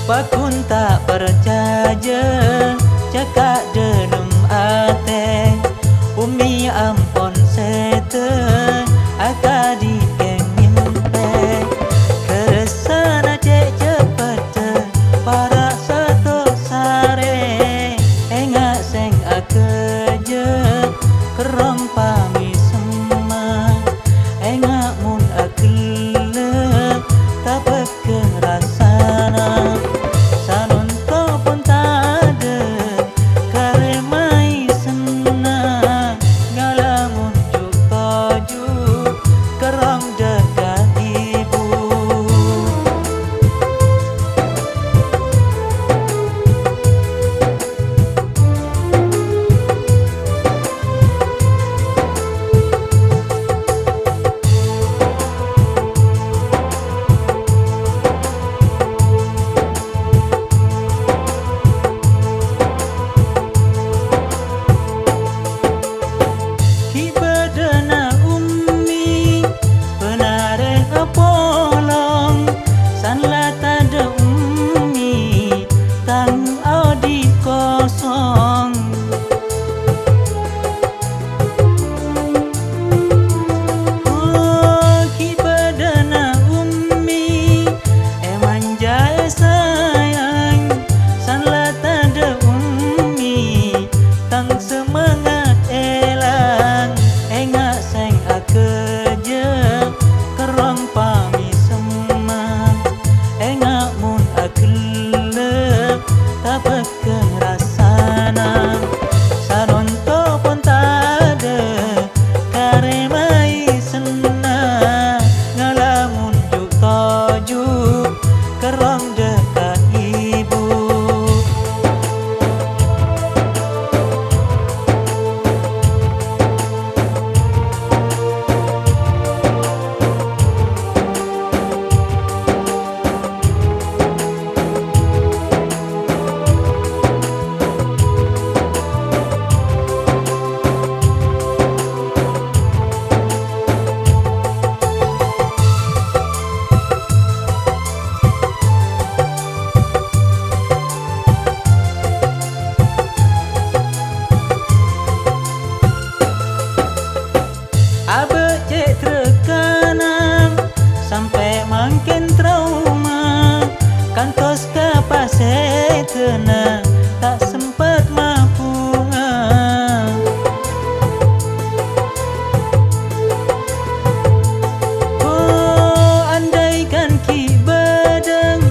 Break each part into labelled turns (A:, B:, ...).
A: Pakun tak percaya cakap denum ate umi ampon sete akadi kengin pe keresana cek cepet para satu sare enga seng akeje kerong pami sema enga mun akele tapek kerasana sanon to pun tade kare mai senang ngalamun juk toju kerong dekat ibu. Abe cek terkanan sampai makin trauma kantos kapase tenang tak sempat mapunga oh andaikan ki badang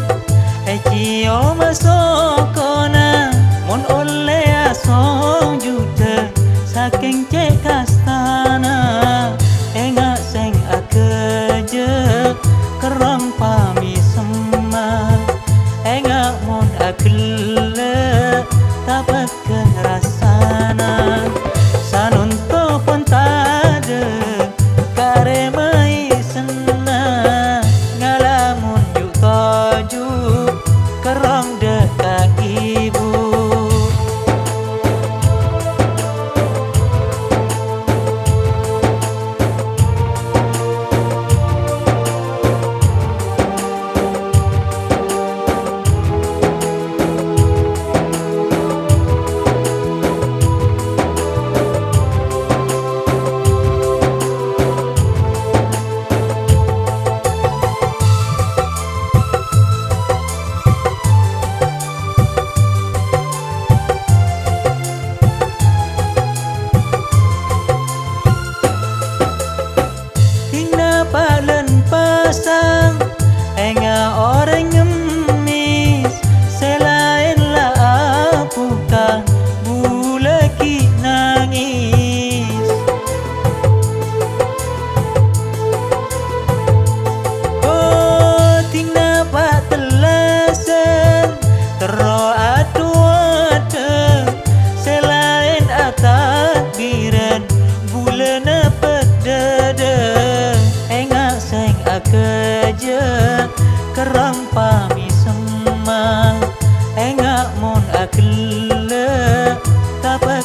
A: cio masokona mon oleh asong juta saking cek kastana enga seng akeje kerang pami sema enga mon akele tapek rasana sanon to pun tade kare mai senang ngalamun juk toju kerang dekat ibu. Palen pasang enga orang ngemis selain lah bukan bulaki nangis oh tingna pak telasan tero adu ada selain atat biran bulan pedada akeje kerang pami sema enga mon akele tapek